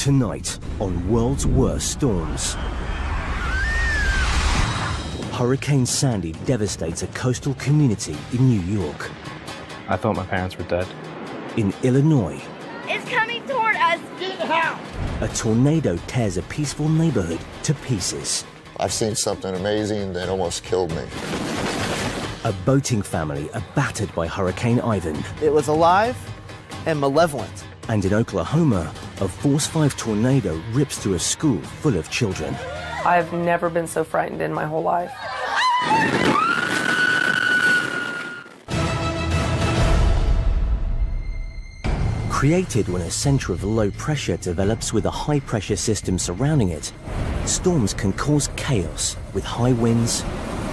Tonight on World's Worst Storms. Hurricane Sandy devastates a coastal community in New York. I thought my parents were dead. In Illinois, it's coming toward us. Get in the house. A tornado tears a peaceful neighborhood to pieces. I've seen something amazing that almost killed me. A boating family are battered by Hurricane Ivan. It was alive and malevolent. And in Oklahoma, a Force 5 tornado rips through a school full of children. I've never been so frightened in my whole life. Created when a center of low pressure develops with a high pressure system surrounding it, storms can cause chaos with high winds,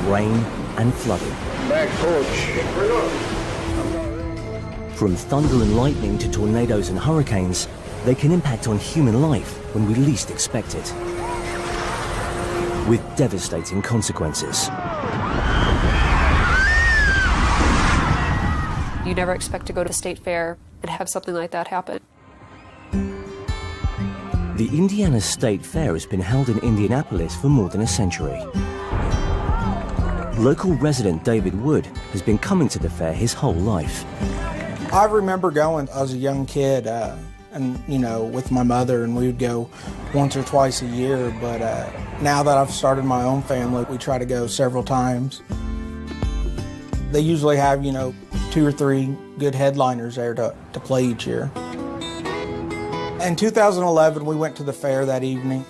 rain, and flooding. Back porch. From thunder and lightning to tornadoes and hurricanes, they can impact on human life when we least expect it, with devastating consequences. You never expect to go to the state fair and have something like that happen. The Indiana State Fair has been held in Indianapolis for more than a century. Local resident David Wood has been coming to the fair his whole life. I remember going as a young kid, and with my mother, and we would go once or twice a year. But now that I've started my own family, we try to go several times. They usually have, 2 or 3 good headliners there to play each year. In 2011, we went to the fair that evening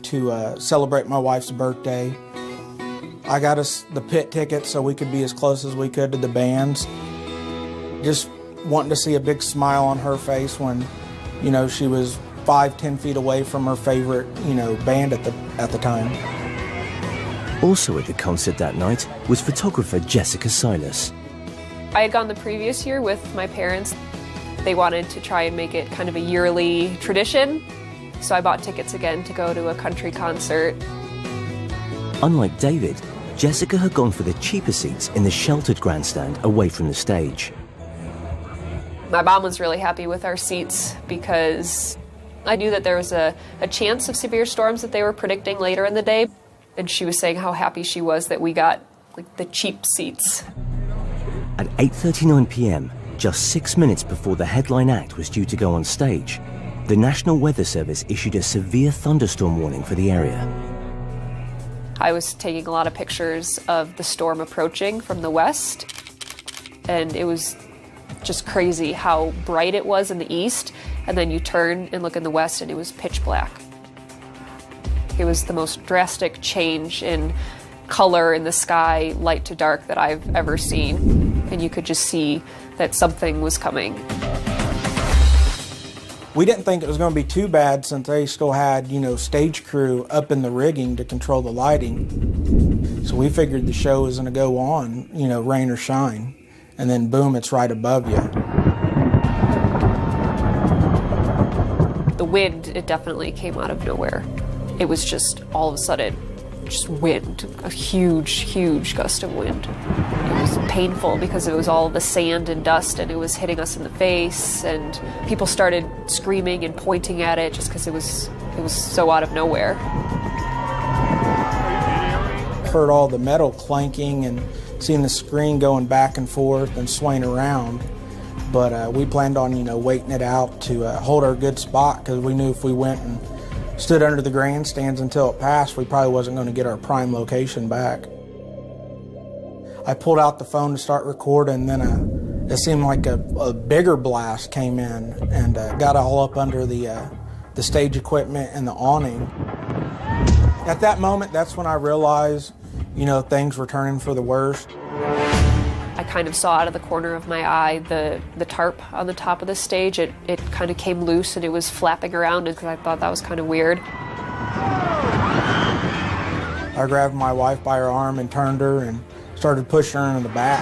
to celebrate my wife's birthday. I got us the pit tickets so we could be as close as we could to the bands. Just wanting to see a big smile on her face when, she was 5-10 feet away from her favorite, band at the time. Also at the concert that night was photographer Jessica Silas. I had gone the previous year with my parents. They wanted to try and make it kind of a yearly tradition, so I bought tickets again to go to a country concert. Unlike David, Jessica had gone for the cheaper seats in the sheltered grandstand away from the stage. My mom was really happy with our seats because I knew that there was a chance of severe storms that they were predicting later in the day, and she was saying how happy she was that we got the cheap seats. At 8:39 p.m., just 6 minutes before the headline act was due to go on stage, the National Weather Service issued a severe thunderstorm warning for the area. I was taking a lot of pictures of the storm approaching from the west, and it was just crazy how bright it was in the east, and then you turn and look in the west and it was pitch black. It was the most drastic change in color in the sky, light to dark, that I've ever seen, and you could just see that something was coming. We didn't think it was going to be too bad since they still had, stage crew up in the rigging to control the lighting. So we figured the show was going to go on, rain or shine. And then boom, it's right above you. The wind, it definitely came out of nowhere. It was just all of a sudden, just wind, a huge, huge gust of wind. It was painful because it was all the sand and dust and it was hitting us in the face, and people started screaming and pointing at it just because it was so out of nowhere. Heard all the metal clanking and seeing the screen going back and forth and swaying around, but we planned on waiting it out to hold our good spot, because we knew if we went and stood under the grandstands until it passed, we probably wasn't going to get our prime location back. I pulled out the phone to start recording, then it seemed like a bigger blast came in and got all up under the stage equipment and the awning. At that moment, that's when I realized things were turning for the worst. I kind of saw out of the corner of my eye the tarp on the top of the stage. It kind of came loose and it was flapping around, because I thought that was kind of weird. I grabbed my wife by her arm and turned her and started pushing her in the back.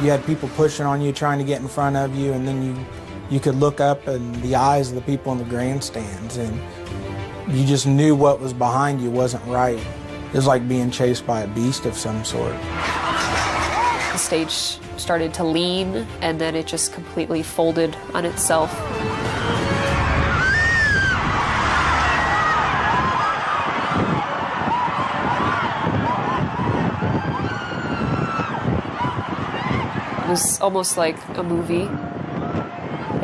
You had people pushing on you, trying to get in front of you, and then you could look up in the eyes of the people in the grandstands, and you just knew what was behind you wasn't right. It was like being chased by a beast of some sort. The stage started to lean, and then it just completely folded on itself. was almost like a movie.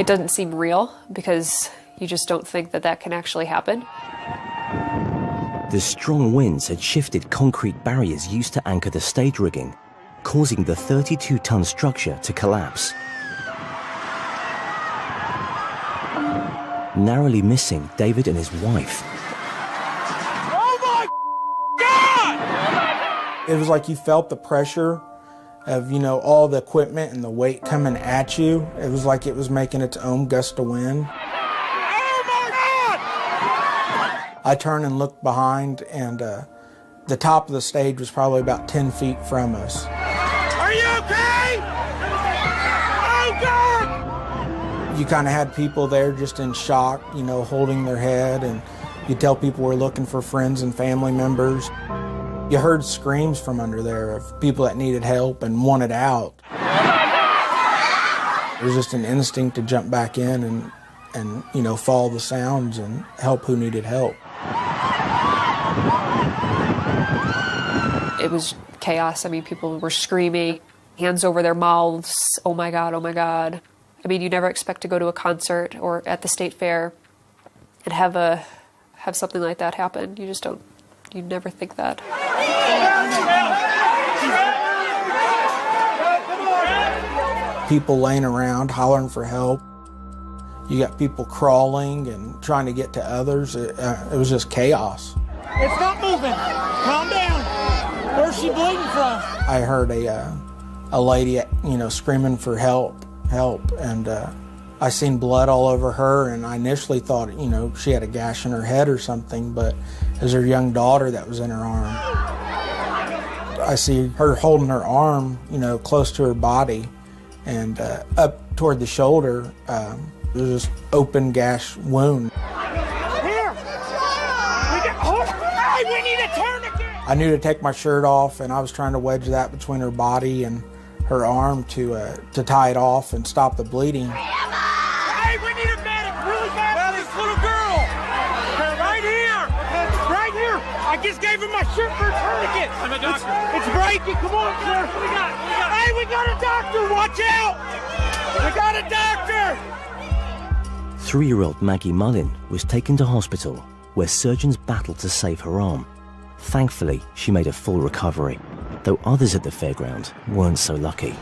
It doesn't seem real because you just don't think that that can actually happen. The strong winds had shifted concrete barriers used to anchor the stage rigging, causing the 32-ton structure to collapse. Narrowly missing David and his wife. Oh my God! It was like you felt the pressure of, all the equipment and the weight coming at you. It was like it was making its own gust of wind. Oh my God! I turned and looked behind, and the top of the stage was probably about 10 feet from us. Are you okay? Oh God! You kind of had people there just in shock, holding their head, and you tell people were looking for friends and family members. You heard screams from under there of people that needed help and wanted out. It was just an instinct to jump back in and follow the sounds and help who needed help. It was chaos. I mean, people were screaming, hands over their mouths, oh my God, oh my God. I mean, you never expect to go to a concert or at the state fair and have something like that happen. You just don't, you never think that. People laying around, hollering for help. You got people crawling and trying to get to others. It was just chaos. It's not moving. Calm down. Where's she bleeding from? I heard a lady, screaming for help, and I seen blood all over her, and I initially thought, she had a gash in her head or something, but it was her young daughter that was in her arm. I see her holding her arm, close to her body, and up toward the shoulder, there's this open gash wound. Here! We need a tourniquet! I knew to take my shirt off, and I was trying to wedge that between her body and her arm to tie it off and stop the bleeding. Hey, we need a medic really bad. This little girl! Right here! Right here! I just gave him my shirt for a tourniquet! I'm a doctor. It's breaking! Come on, sir! What we got? Hey, we got a doctor! Watch out! We got a doctor! 3-year-old Maggie Mullin was taken to hospital, where surgeons battled to save her arm. Thankfully, she made a full recovery, though others at the fairground weren't so lucky.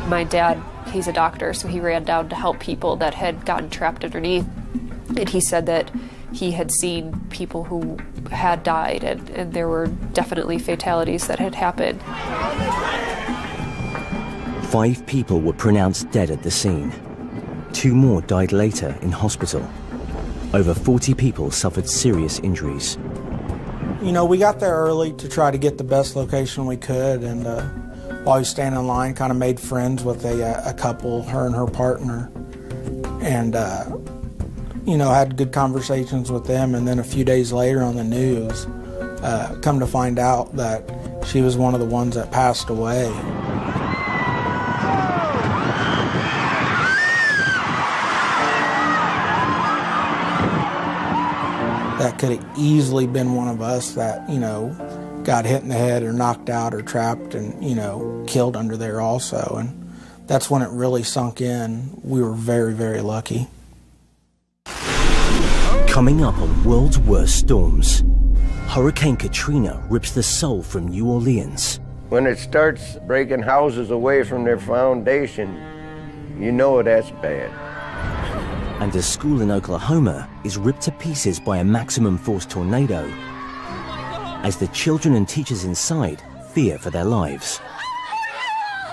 My dad, he's a doctor, so he ran down to help people that had gotten trapped underneath. And he said that he had seen people who had died, and there were definitely fatalities that had happened. 5 people were pronounced dead at the scene. 2 more died later in hospital. Over 40 people suffered serious injuries. We got there early to try to get the best location we could, and while we standing in line, kind of made friends with a couple, her and her partner, and had good conversations with them. And then a few days later on the news, come to find out that she was one of the ones that passed away. That could have easily been one of us that, got hit in the head or knocked out or trapped and, killed under there also. And that's when it really sunk in. We were very, very lucky. Coming up on World's Worst Storms, Hurricane Katrina rips the soul from New Orleans. When it starts breaking houses away from their foundation, you know that's bad. And a school in Oklahoma is ripped to pieces by a maximum force tornado as the children and teachers inside fear for their lives.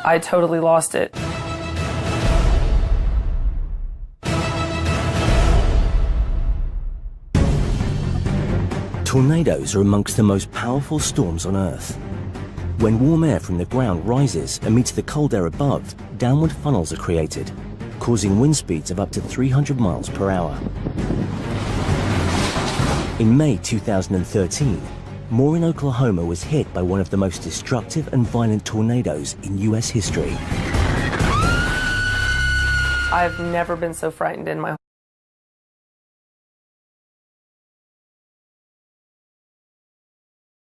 I totally lost it. Tornadoes are amongst the most powerful storms on Earth. When warm air from the ground rises and meets the cold air above, downward funnels are created, causing wind speeds of up to 300 miles per hour. In May 2013, Moore, Oklahoma was hit by one of the most destructive and violent tornadoes in U.S. history. I've never been so frightened in my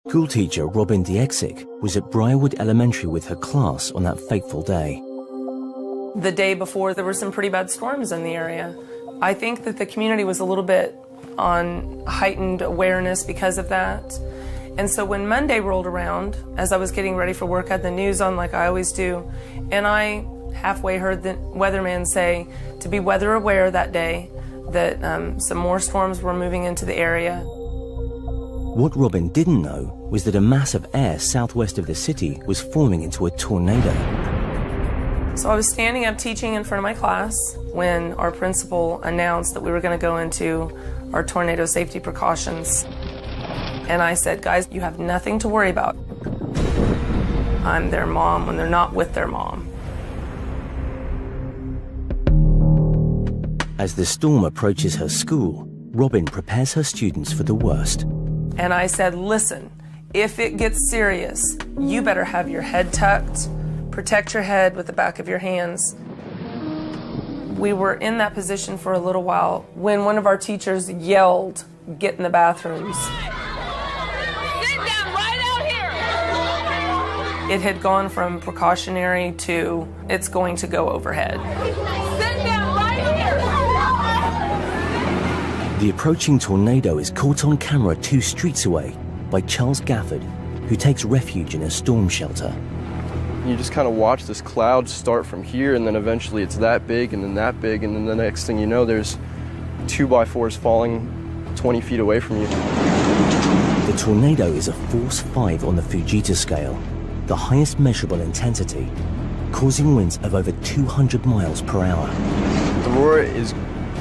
School teacher Robin Dieksik was at Briarwood Elementary with her class on that fateful day. The day before, there were some pretty bad storms in the area. I think that the community was a little bit on heightened awareness because of that. And so when Monday rolled around, as I was getting ready for work, I had the news on like I always do, and I halfway heard the weatherman say to be weather aware that day, that some more storms were moving into the area. What Robin didn't know was that a mass of air southwest of the city was forming into a tornado. So I was standing up teaching in front of my class when our principal announced that we were going to go into our tornado safety precautions. And I said, guys, you have nothing to worry about. I'm their mom when they're not with their mom. As the storm approaches her school, Robin prepares her students for the worst. And I said, listen, if it gets serious, you better have your head tucked, protect your head with the back of your hands. We were in that position for a little while when one of our teachers yelled, get in the bathrooms. Sit down right out here. It had gone from precautionary to it's going to go overhead. Sit down right here. The approaching tornado is caught on camera 2 streets away by Charles Gafford, who takes refuge in a storm shelter. You just kind of watch this cloud start from here, and then eventually it's that big, and then that big, and then the next thing you know, there's 2x4s falling 20 feet away from you. The tornado is a force 5 on the Fujita scale, the highest measurable intensity, causing winds of over 200 miles per hour. The roar is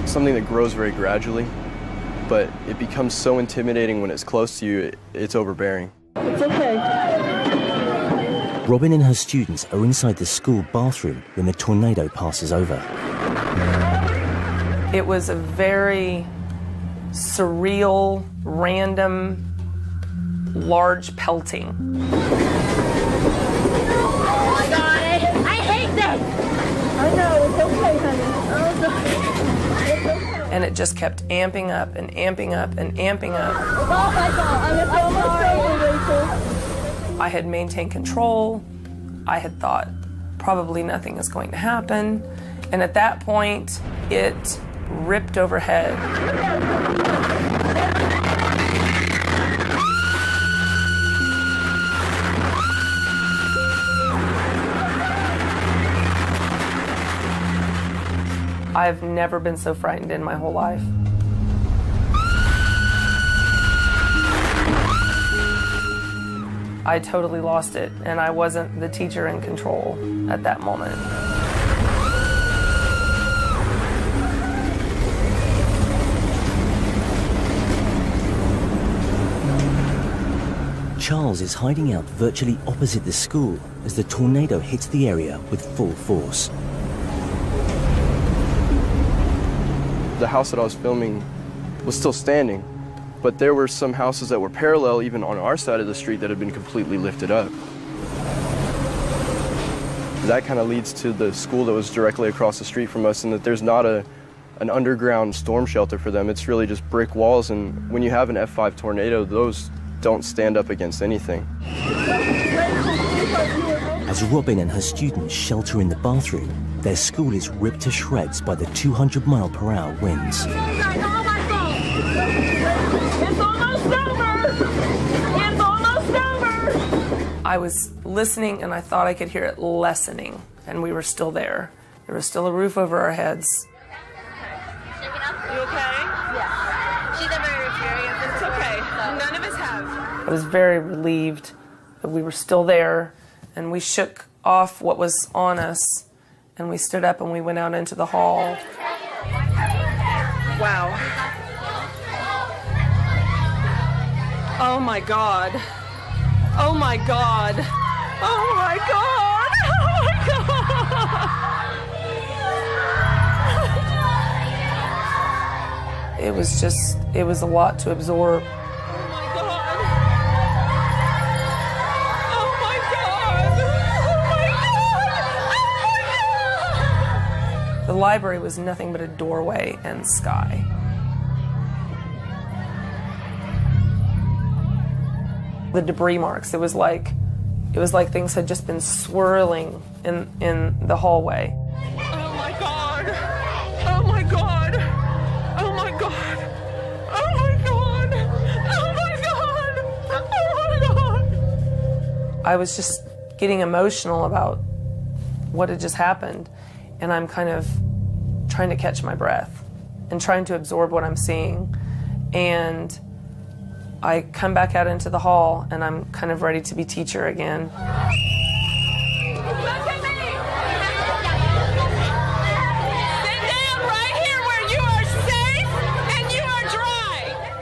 something that grows very gradually, but it becomes so intimidating when it's close to you, it's overbearing. It's okay. Robin and her students are inside the school bathroom when the tornado passes over. It was a very surreal, random, large pelting. Oh my God, I hate this. I know, it's okay, honey. It's okay. And it just kept amping up and amping up and amping up. Oh my God, I'm almost over, Rachel. I had maintained control. I had thought probably nothing is going to happen. And at that point, it ripped overhead. I've never been so frightened in my whole life. I totally lost it, and I wasn't the teacher in control at that moment. Charles is hiding out virtually opposite the school as the tornado hits the area with full force. The house that I was filming was still standing, but there were some houses that were parallel even on our side of the street that had been completely lifted up. That kind of leads to the school that was directly across the street from us, and that there's not an underground storm shelter for them. It's really just brick walls, and when you have an F5 tornado, those don't stand up against anything. As Robin and her students shelter in the bathroom, their school is ripped to shreds by the 200-mile-per-hour winds. It's almost over. It's almost over. I was listening, and I thought I could hear it lessening, and we were still there. There was still a roof over our heads. You okay? Yeah. She's never experienced. It's okay. None of us have. I was very relieved that we were still there, and we shook off what was on us, and we stood up and we went out into the hall. Wow. Oh my God. Oh my God. Oh my God. Oh my God. It was a lot to absorb. The library was nothing but a doorway and sky. The debris marks, it was like things had just been swirling in the hallway. I was just getting emotional about what had just happened, and I'm kind of trying to catch my breath and trying to absorb what I'm seeing. And I come back out into the hall, and I'm kind of ready to be teacher again.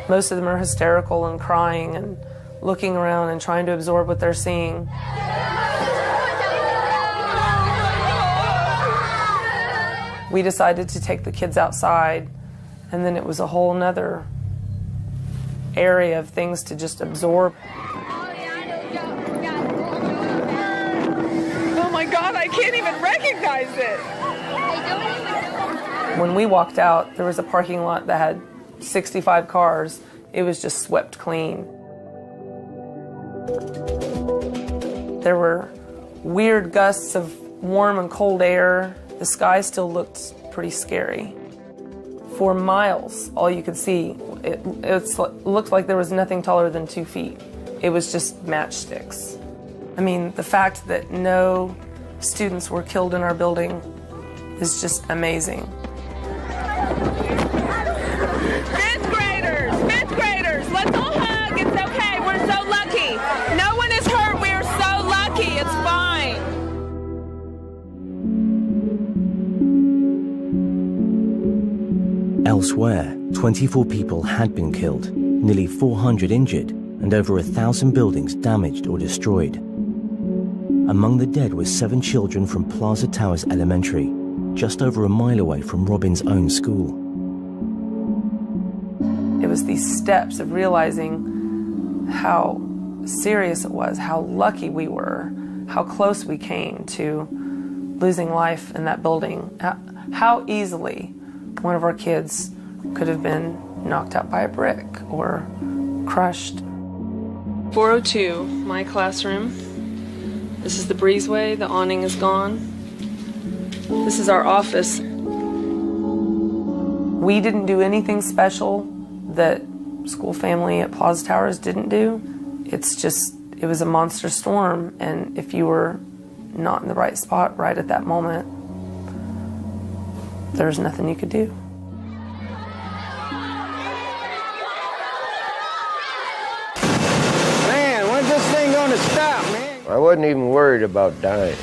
Most of them are hysterical and crying and looking around and trying to absorb what they're seeing. We decided to take the kids outside, and then it was a whole nother area of things to just absorb. Oh my God, I can't even recognize it. When we walked out, there was a parking lot that had 65 cars. It was just swept clean. There were weird gusts of warm and cold air. The sky still looked pretty scary. For miles, all you could see, it looked like there was nothing taller than 2 feet. It was just matchsticks. I mean, the fact that no students were killed in our building is just amazing. Fifth graders, let's all hug. It's okay. We're so lucky. No one is hurt. We are so lucky. It's fine. Elsewhere, 24 people had been killed, nearly 400 injured, and over 1,000 buildings damaged or destroyed. Among the dead were 7 children from Plaza Towers Elementary, just over a mile away from Robin's own school. It was these steps of realizing how serious it was, how lucky we were, how close we came to losing life in that building, how easily one of our kids could have been knocked out by a brick or crushed. 402, my classroom. This is the breezeway, the awning is gone. This is our office. We didn't do anything special that school family at Plaza Towers didn't do. It's just, it was a monster storm, and if you were not in the right spot right at that moment, there's nothing you could do. Man, when's this thing gonna stop, man? I wasn't even worried about dying.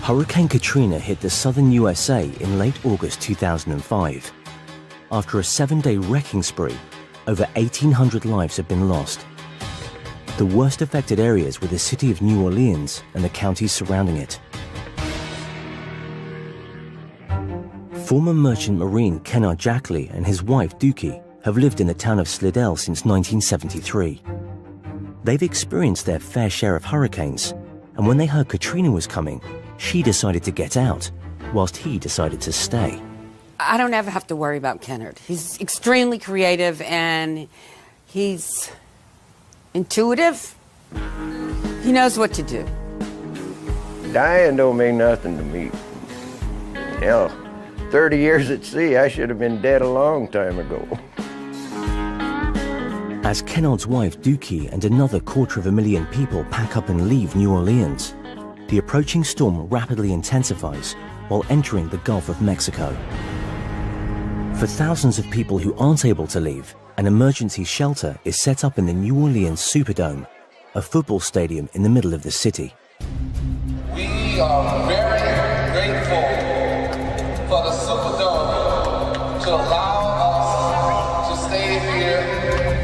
Hurricane Katrina hit the southern USA in late August 2005. After a 7-day wrecking spree, over 1,800 lives have been lost. The worst affected areas were the city of New Orleans and the counties surrounding it. Former merchant marine Kennard Jackley and his wife Dookie have lived in the town of Slidell since 1973. They've experienced their fair share of hurricanes, and when they heard Katrina was coming, she decided to get out, whilst he decided to stay. I don't ever have to worry about Kennard. He's extremely creative and he's intuitive. He knows what to do. Dying don't mean nothing to me. Hell, 30 years at sea, I should have been dead a long time ago. As Kennard's wife Dookie and another 250,000 people pack up and leave New Orleans, the approaching storm rapidly intensifies while entering the Gulf of Mexico. For thousands of people who aren't able to leave, an emergency shelter is set up in the New Orleans Superdome, a football stadium in the middle of the city. We are very grateful for the Superdome to allow us to stay here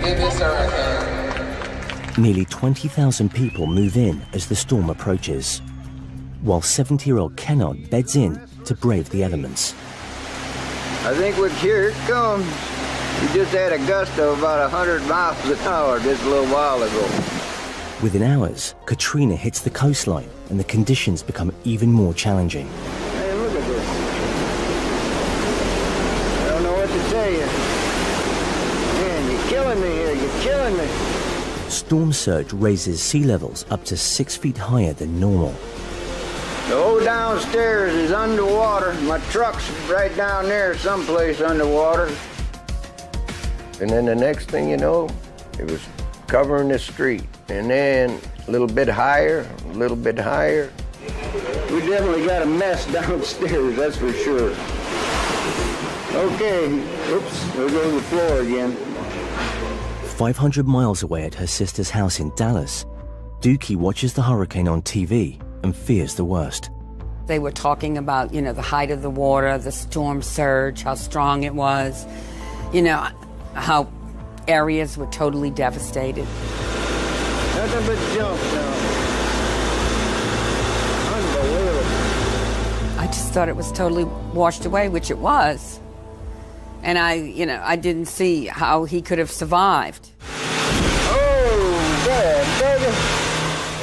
in this hurricane. Nearly 20,000 people move in as the storm approaches, while 70-year-old Kennard beds in to brave the elements. I think here it comes. We just had a gust of about 100 miles an hour just a little while ago. Within hours, Katrina hits the coastline and the conditions become even more challenging. Hey, look at this. I don't know what to tell you. Man, you're killing me here. You're killing me. Storm surge raises sea levels up to 6 feet higher than normal. The whole downstairs is underwater. My truck's right down there someplace underwater. And then the next thing you know, it was covering the street. And then A little bit higher, a little bit higher. We definitely got a mess downstairs, that's for sure. Okay, oops, there goes the floor again. 500 miles away at her sister's house in Dallas, Dookie watches the hurricane on TV and fears the worst. They were talking about, you know, the height of the water, the storm surge, how strong it was, you know, how areas were totally devastated. Nothing but junk now. Unbelievable. I just thought it was totally washed away, which it was. And I didn't see how he could have survived. Oh, baby.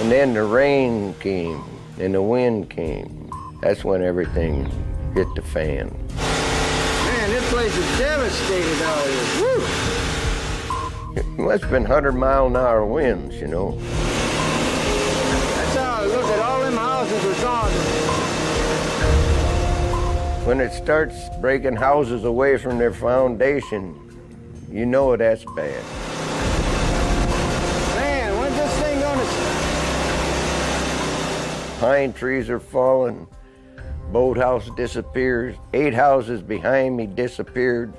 And then the rain came and the wind came. That's when everything hit the fan. Man, this place is devastated out here. Woo! It must have been 100-mile-an-hour winds, you know. That's how I look at all them houses are gone. When it starts breaking houses away from their foundation, you know that's bad. Man, when's this thing gonna... Pine trees are falling. Boathouse disappears. 8 houses behind me disappeared.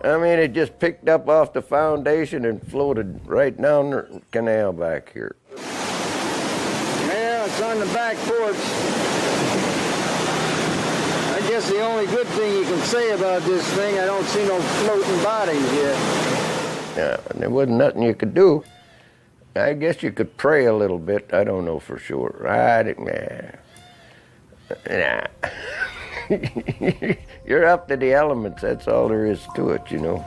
I mean, it just picked up off the foundation and floated right down the canal back here. Yeah, it's on the back porch. I guess the only good thing you can say about this thing, I don't see no floating bodies yet. Yeah, and there wasn't nothing you could do. I guess you could pray a little bit. I don't know for sure. Nah. You're up to the elements. That's all there is to it, you know.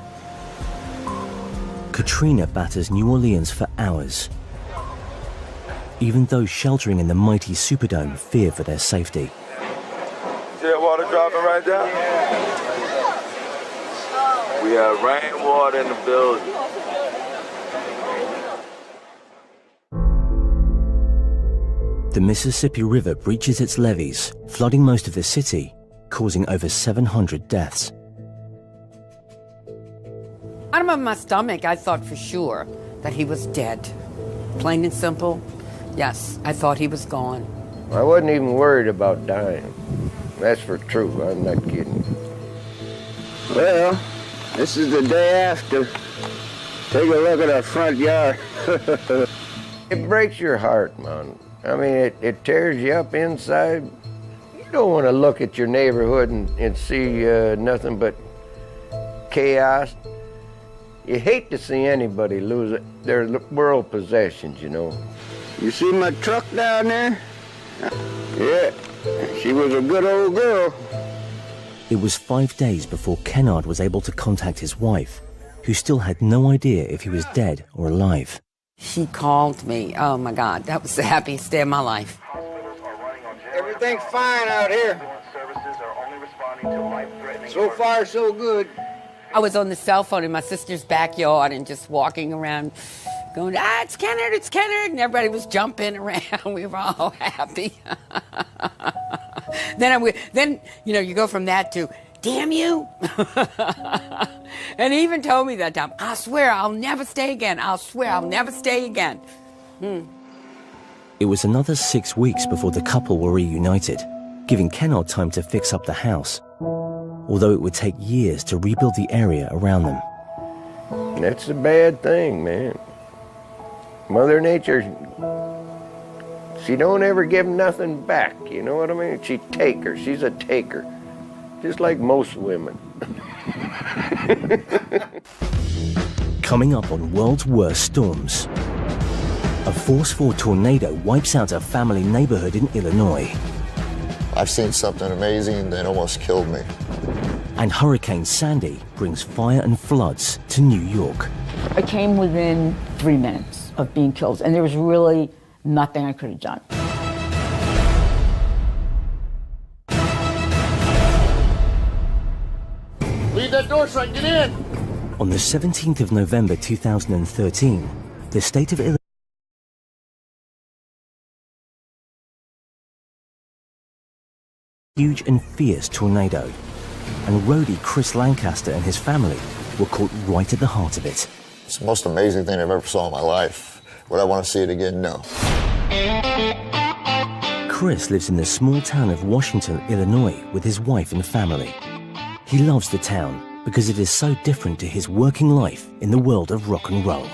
Katrina batters New Orleans for hours. Even those sheltering in the mighty Superdome fear for their safety. See that water dropping right down? We have rainwater in the building. The Mississippi River breaches its levees, flooding most of the city, causing over 700 deaths. Out of my stomach, I thought for sure that he was dead. Plain and simple, yes, I thought he was gone. I wasn't even worried about dying. That's for true, I'm not kidding. Well, this is the day after. Take a look at our front yard. It breaks your heart, man. I mean, it tears you up inside. You don't want to look at your neighborhood and see nothing but chaos. You hate to see anybody lose their world possessions, you know. You see my truck down there? Yeah, she was a good old girl. It was 5 days before Kennard was able to contact his wife, who still had no idea if he was dead or alive. He called me. Oh my God, that was the happiest day of my life. Everything's fine out here. So far, so good. I was on the cell phone in my sister's backyard and just walking around going, it's Kennard, it's Kennard. And everybody was jumping around. We were all happy. Then, you know, you go from that to, damn you. And he even told me that time, I swear I'll never stay again. I swear I'll never stay again. It was another 6 weeks before the couple were reunited, giving Kennard time to fix up the house, although it would take years to rebuild the area around them. That's a bad thing, man. Mother Nature, she don't ever give nothing back, you know what I mean? She's a taker, just like most women. Coming up on World's Worst Storms. A Force 4 tornado wipes out a family neighborhood in Illinois. I've seen something amazing that almost killed me. And Hurricane Sandy brings fire and floods to New York. I came within 3 minutes of being killed, and there was really nothing I could have done. Leave that door so I can get in. On the 17th of November 2013, the state of Illinois huge and fierce tornado, and roadie Chris Lancaster and his family were caught right at the heart of it. It's the most amazing thing I've ever saw in my life. Would I want to see it again? No. Chris lives in the small town of Washington, Illinois, with his wife and family. He loves the town because it is so different to his working life in the world of rock and roll.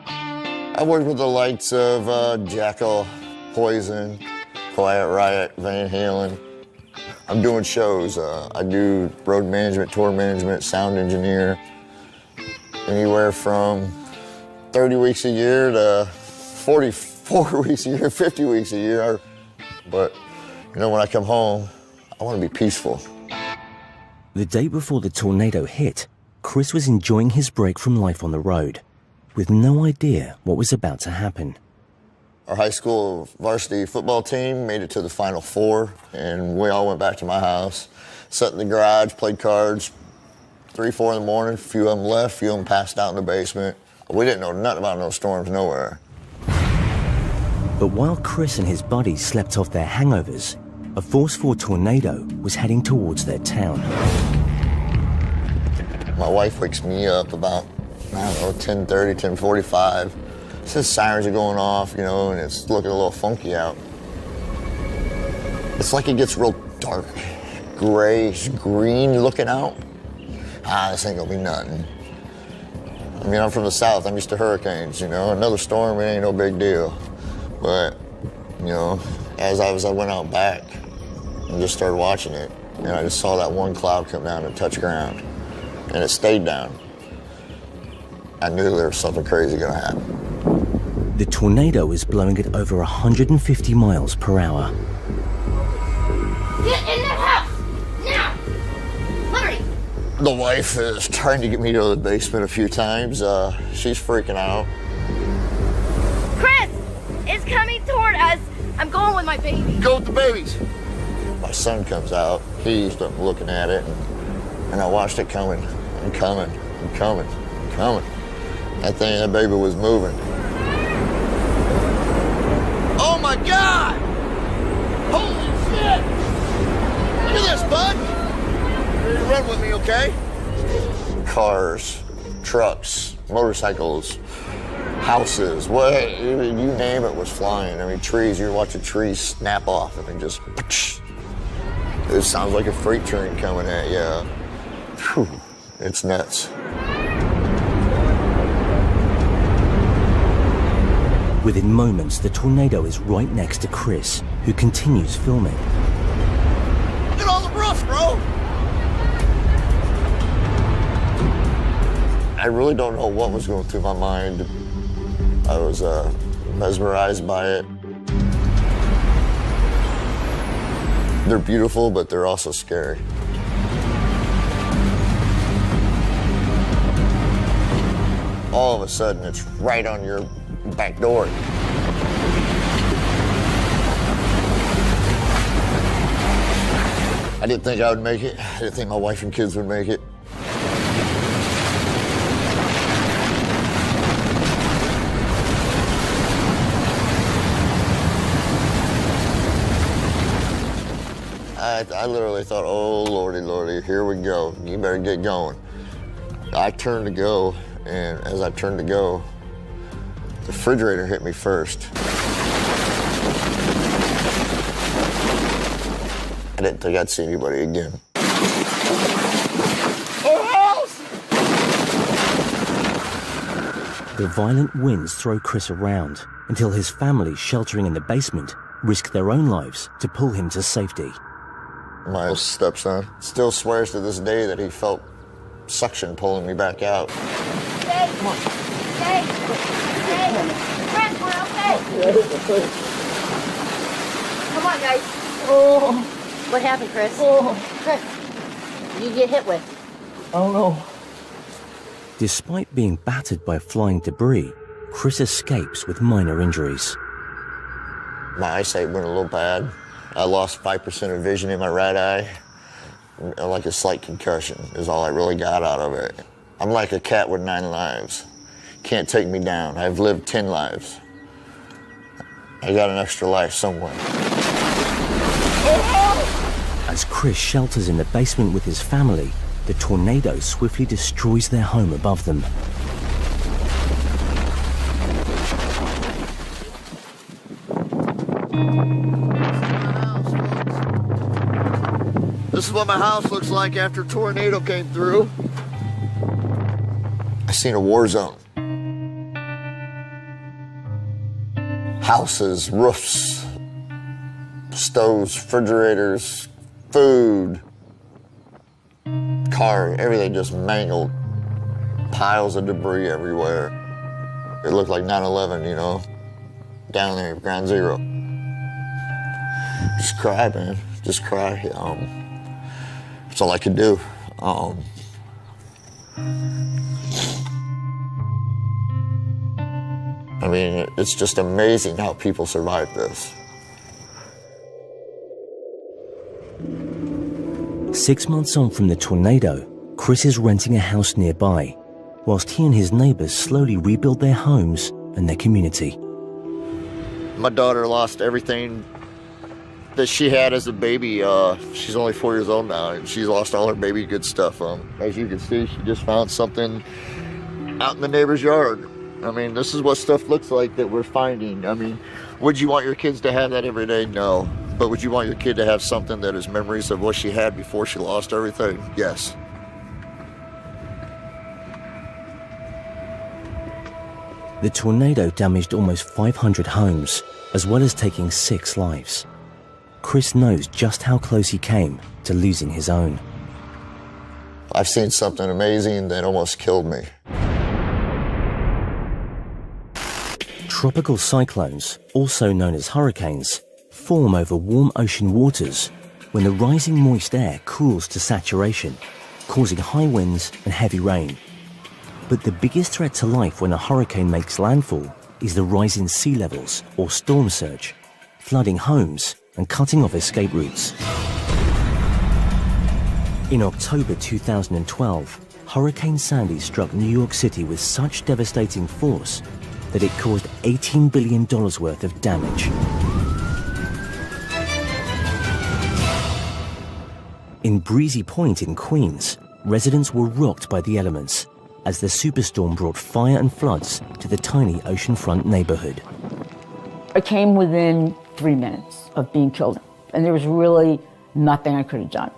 I worked with the likes of Jekyll, Poison, Quiet Riot, Van Halen. I'm doing shows. I do road management, tour management, sound engineer. Anywhere from 30 weeks a year to 44 weeks a year, 50 weeks a year. But, you know, when I come home, I want to be peaceful. The day before the tornado hit, Chris was enjoying his break from life on the road, with no idea what was about to happen. Our high school varsity football team made it to the Final Four, and we all went back to my house, sat in the garage, played cards, 3, 4 in the morning. A few of them left, a few of them passed out in the basement. We didn't know nothing about no storms nowhere. But while Chris and his buddies slept off their hangovers, a Force 4 tornado was heading towards their town. My wife wakes me up about, I don't know, 10:30, 10:45. Says sirens are going off, you know, and it's looking a little funky out. It's like it gets real dark, grayish, green looking out. This ain't gonna be nothing. I mean, I'm from the South, I'm used to hurricanes, you know. Another storm, it ain't no big deal. But, you know, as I went out back and just started watching it, and I just saw that one cloud come down and touch ground, and it stayed down. I knew there was something crazy gonna happen. The tornado was blowing at over 150 miles per hour. Get in the house! Now! Hurry! The wife is trying to get me to the basement a few times. She's freaking out. Chris! It's coming toward us! I'm going with my baby. Go with the babies! My son comes out. He's looking at it, and I watched it coming and coming and coming and coming. That baby was moving. Oh my God! Holy shit! Look at this, bud! Run with me, okay? Cars, trucks, motorcycles, houses, what you name it was flying. I mean, trees, you watch a tree snap off and just, it sounds like a freight train coming at you. Whew, it's nuts. Within moments, the tornado is right next to Chris, who continues filming. Get on the roof, bro! I really don't know what was going through my mind. I was mesmerized by it. They're beautiful, but they're also scary. All of a sudden, it's right on your back door. I didn't think I would make it. I didn't think my wife and kids would make it. I literally thought, oh, lordy, lordy, here we go. You better get going. I turned to go, and as I turned to go, the refrigerator hit me first. I didn't think I'd see anybody again. The violent winds throw Chris around until his family, sheltering in the basement, risk their own lives to pull him to safety. My stepson still swears to this day that he felt suction pulling me back out. Stay! Come on. Stay! Stay! Chris, we're okay! Come on, guys. Oh. What happened, Chris? Oh. Chris, you get hit with? I don't know. Despite being battered by flying debris, Chris escapes with minor injuries. My eyesight went a little bad. I lost 5% of vision in my right eye. Like a slight concussion is all I really got out of it. I'm like a cat with 9 lives. Can't take me down. I've lived 10 lives. I got an extra life somewhere. As Chris shelters in the basement with his family, the tornado swiftly destroys their home above them. This is what my house looks like after a tornado came through. I seen a war zone. Houses, roofs, stoves, refrigerators, food, car, everything just mangled. Piles of debris everywhere. It looked like 9/11, you know, down there, ground zero. Just cry, man, just cry. That's all I could do. I mean, it's just amazing how people survive this. 6 months on from the tornado, Chris is renting a house nearby, whilst he and his neighbours slowly rebuild their homes and their community. My daughter lost everything that she had as a baby. She's only 4 years old now, and she's lost all her baby good stuff. As you can see, she just found something out in the neighbor's yard. I mean, this is what stuff looks like that we're finding. I mean, would you want your kids to have that every day? No. But would you want your kid to have something that is memories of what she had before she lost everything? Yes. The tornado damaged almost 500 homes, as well as taking 6 lives. Chris knows just how close he came to losing his own. I've seen something amazing that almost killed me. Tropical cyclones, also known as hurricanes, form over warm ocean waters when the rising moist air cools to saturation, causing high winds and heavy rain. But the biggest threat to life when a hurricane makes landfall is the rise in sea levels, or storm surge, flooding homes and cutting off escape routes. In October 2012, Hurricane Sandy struck New York City with such devastating force that it caused $18 billion worth of damage. In Breezy Point in Queens, residents were rocked by the elements as the superstorm brought fire and floods to the tiny oceanfront neighborhood. I came within 3 minutes of being killed, and there was really nothing I could have done.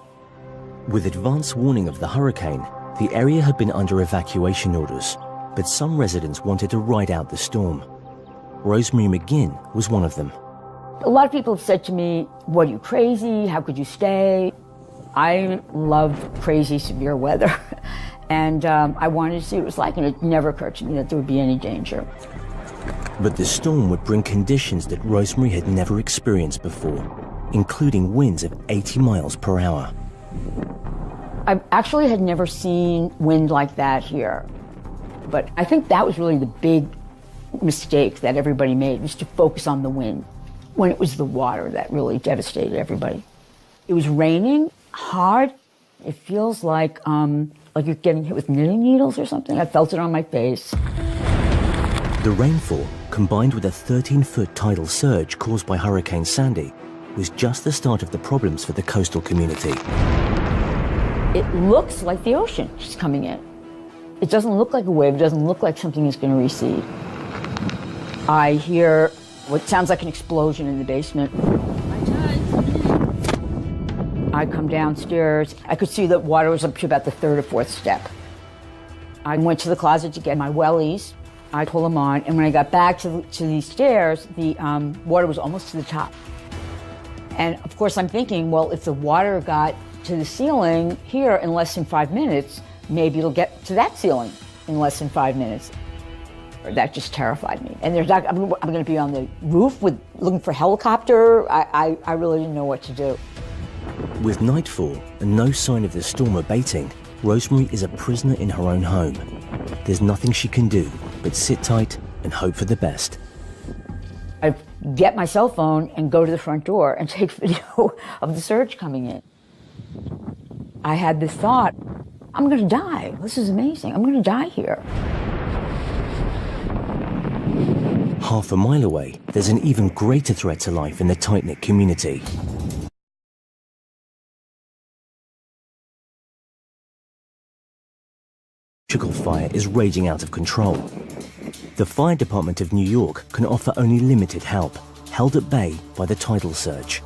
With advance warning of the hurricane, the area had been under evacuation orders, but some residents wanted to ride out the storm. Rosemary McGinn was one of them. A lot of people have said to me, "What, are you crazy? How could you stay?" I love crazy, severe weather, and I wanted to see what it was like, and it never occurred to me that there would be any danger. But the storm would bring conditions that Rosemary had never experienced before, including winds of 80 miles per hour. I actually had never seen wind like that here, but I think that was really the big mistake that everybody made, was to focus on the wind, when it was the water that really devastated everybody. It was raining hard. It feels like you're getting hit with knitting needles or something. I felt it on my face. The rainfall, combined with a 13-foot tidal surge caused by Hurricane Sandy, was just the start of the problems for the coastal community. It looks like the ocean is coming in. It doesn't look like a wave. It doesn't look like something is going to recede. I hear what sounds like an explosion in the basement. I come downstairs. I could see that water was up to about the 3rd or 4th step. I went to the closet to get my wellies. I pulled them on, and when I got back to the stairs, the water was almost to the top. And of course I'm thinking, well, if the water got to the ceiling here in less than 5 minutes, maybe it'll get to that ceiling in less than 5 minutes. That just terrified me. And I'm going to be on the roof looking for a helicopter. I really didn't know what to do. With nightfall and no sign of the storm abating, Rosemary is a prisoner in her own home. There's nothing she can do but sit tight and hope for the best. I get my cell phone and go to the front door and take video of the surge coming in. I had this thought, I'm going to die. This is amazing. I'm going to die here. Half a mile away, there's an even greater threat to life in the tight-knit community. Fire is raging out of control. The fire department of New York can offer only limited help, held at bay by the tidal surge.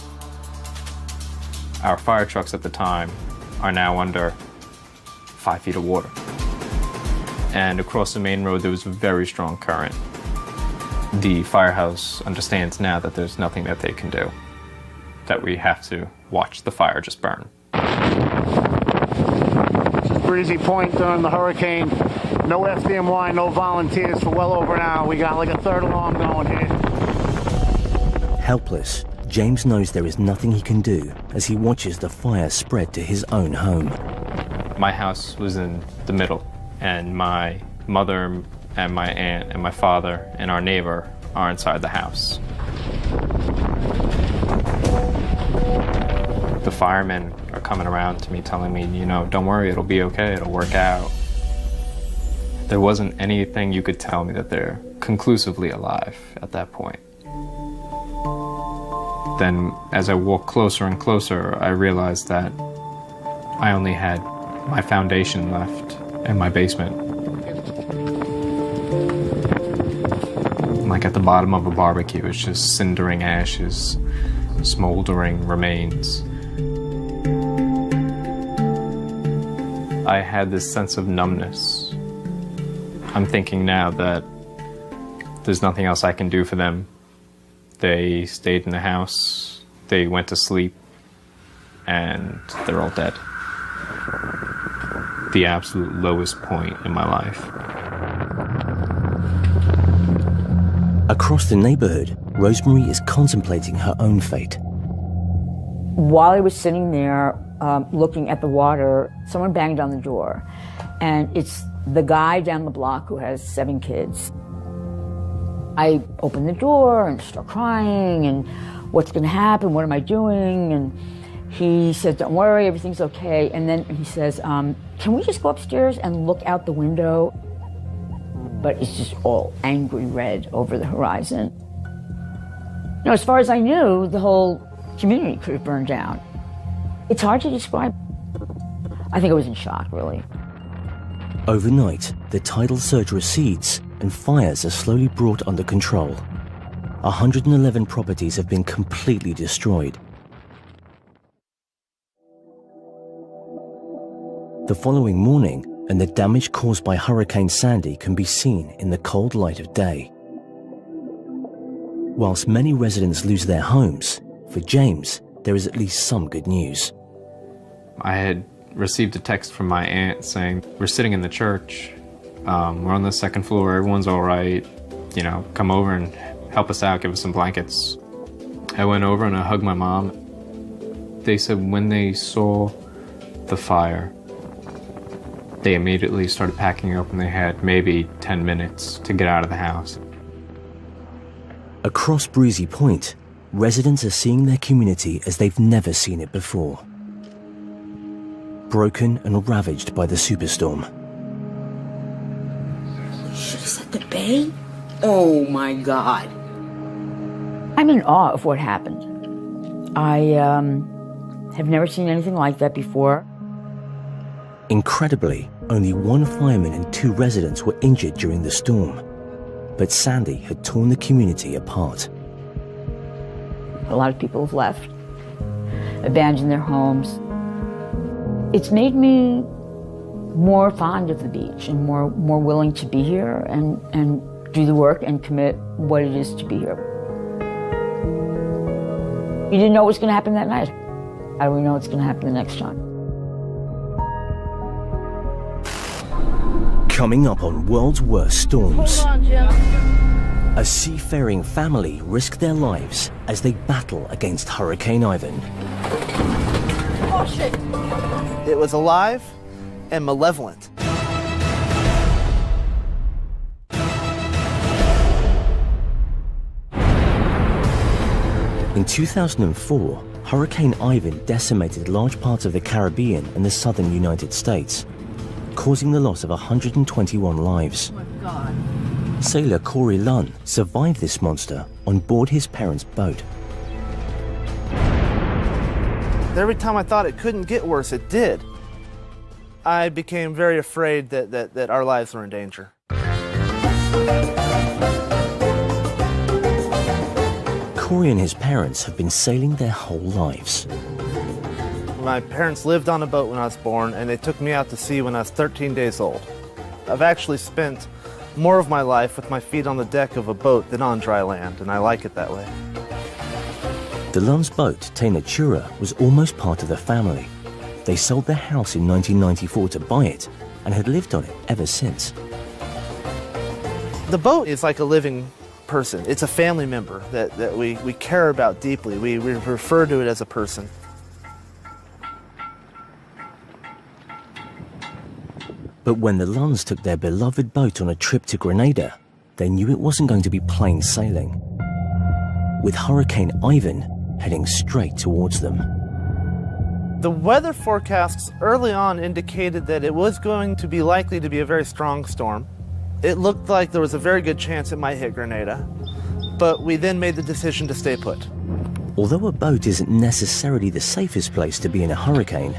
Our fire trucks at the time are now under 5 feet of water. And across the main road, there was a very strong current. The firehouse understands now that there's nothing that they can do, that we have to watch the fire just burn. Breezy Point during the hurricane. No FDMY, no volunteers for well over an hour. We got like a third alarm going here. Helpless, James knows there is nothing he can do as he watches the fire spread to his own home. My house was in the middle, and my mother and my aunt and my father and our neighbor are inside the house. The firemen are coming around to me telling me, you know, don't worry, it'll be okay, it'll work out. There wasn't anything you could tell me that they're conclusively alive at that point. Then, as I walked closer and closer, I realized that I only had my foundation left in my basement. Like at the bottom of a barbecue, it's just cindering ashes, smoldering remains. I had this sense of numbness. I'm thinking now that there's nothing else I can do for them. They stayed in the house, they went to sleep, and they're all dead. The absolute lowest point in my life. Across the neighborhood, Rosemary is contemplating her own fate. While I was sitting there looking at the water, someone banged on the door. And it's the guy down the block who has 7 kids. I opened the door and start crying, and what's going to happen? What am I doing? And he said, don't worry, everything's okay. And then he says, can we just go upstairs and look out the window? But it's just all angry red over the horizon. You know, as far as I knew, the whole community could have burned down. It's hard to describe. I think I was in shock, really. Overnight, the tidal surge recedes and fires are slowly brought under control. 111 properties have been completely destroyed. The following morning, and the damage caused by Hurricane Sandy can be seen in the cold light of day. Whilst many residents lose their homes, for James, there is at least some good news. I had received a text from my aunt saying, we're sitting in the church, we're on the 2nd floor, everyone's all right, you know, come over and help us out, give us some blankets. I went over and I hugged my mom. They said when they saw the fire, they immediately started packing up and they had maybe 10 minutes to get out of the house. Across Breezy Point, residents are seeing their community as they've never seen it before. Broken and ravaged by the superstorm. Should have set the bay? Oh my God. I'm in awe of what happened. I have never seen anything like that before. Incredibly, only 1 fireman and 2 residents were injured during the storm. But Sandy had torn the community apart. A lot of people have left, abandoned their homes. It's made me more fond of the beach and more willing to be here and do the work and commit what it is to be here. You didn't know what was going to happen that night. How do we know it's going to happen the next time? Coming up on World's Worst Storms. Hold on, Jim. A seafaring family risk their lives as they battle against Hurricane Ivan. Oh, shit. It was alive and malevolent. In 2004, Hurricane Ivan decimated large parts of the Caribbean and the southern United States, causing the loss of 121 lives. Oh my God. Sailor Corey Lunn survived this monster on board his parents' boat. Every time I thought it couldn't get worse, it did. I became very afraid that our lives were in danger. Corey and his parents have been sailing their whole lives. My parents lived on a boat when I was born, and they took me out to sea when I was 13 days old. I've actually spent more of my life with my feet on the deck of a boat than on dry land, and I like it that way. The Lunn's boat, Te Natura, was almost part of the family. They sold their house in 1994 to buy it and had lived on it ever since. The boat is like a living person. It's a family member that we care about deeply. We refer to it as a person. But when the Lunns took their beloved boat on a trip to Grenada, they knew it wasn't going to be plain sailing, with Hurricane Ivan heading straight towards them. The weather forecasts early on indicated that it was going to be likely to be a very strong storm. It looked like there was a very good chance it might hit Grenada, but we then made the decision to stay put. Although a boat isn't necessarily the safest place to be in a hurricane,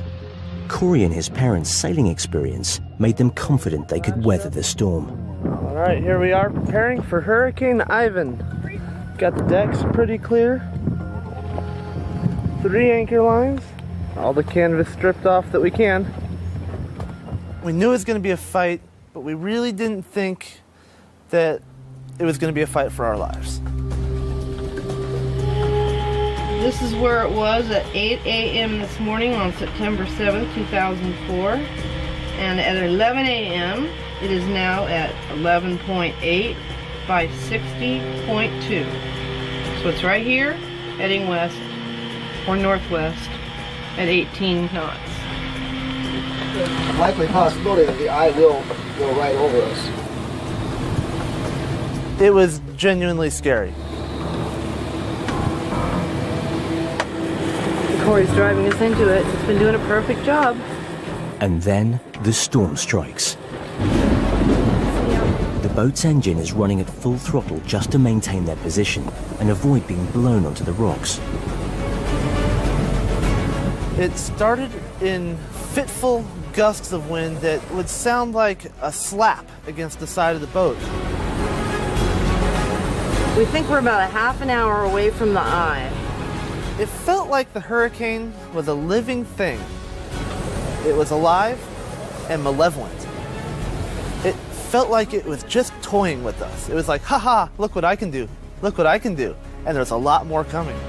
Corey and his parents' sailing experience made them confident they could weather the storm. All right, here we are preparing for Hurricane Ivan. Got the decks pretty clear. 3 anchor lines. All the canvas stripped off that we can. We knew it was going to be a fight, but we really didn't think that it was going to be a fight for our lives. This is where it was at 8 a.m. this morning on September 7th, 2004. And at 11 a.m., it is now at 11.8 by 60.2. So it's right here, heading west or northwest at 18 knots. Likely possibility that the eye will go right over us. It was genuinely scary. Corey's driving us into it. It's been doing a perfect job. And then the storm strikes. The boat's engine is running at full throttle just to maintain their position and avoid being blown onto the rocks. It started in fitful gusts of wind that would sound like a slap against the side of the boat. We think we're about a half an hour away from the eye. It felt like the hurricane was a living thing. It was alive and malevolent. It felt like it was just toying with us. It was like, haha, look what I can do. Look what I can do. And there's a lot more coming.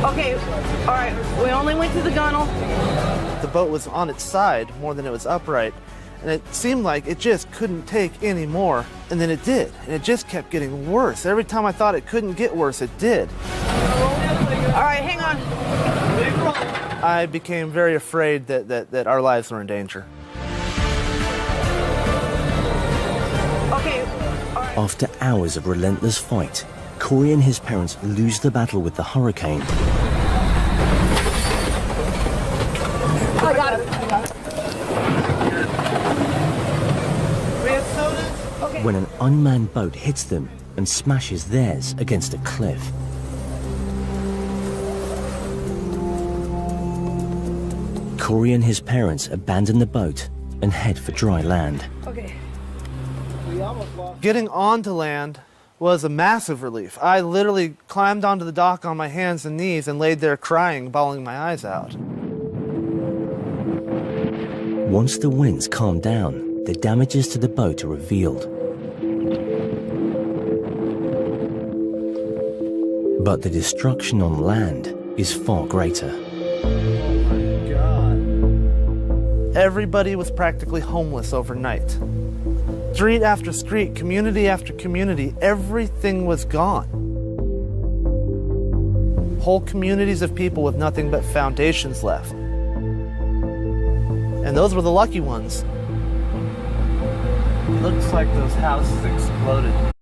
Okay, all right, we only went to the gunnel. The boat was on its side more than it was upright, and it seemed like it just couldn't take any more, and then it did, and it just kept getting worse. Every time I thought it couldn't get worse, it did. All right, hang on. I became very afraid that our lives were in danger. Okay, all right. After hours of relentless fight, Corey and his parents lose the battle with the hurricane. I got it. We have sodas? Okay. When an unmanned boat hits them and smashes theirs against a cliff. Corey and his parents abandon the boat and head for dry land. Okay. Getting onto land was a massive relief. I literally climbed onto the dock on my hands and knees and laid there crying, bawling my eyes out. Once the winds calm down, the damages to the boat are revealed. But the destruction on land is far greater. Everybody was practically homeless overnight. Street after street, community after community, everything was gone. Whole communities of people with nothing but foundations left. And those were the lucky ones. Looks like those houses exploded.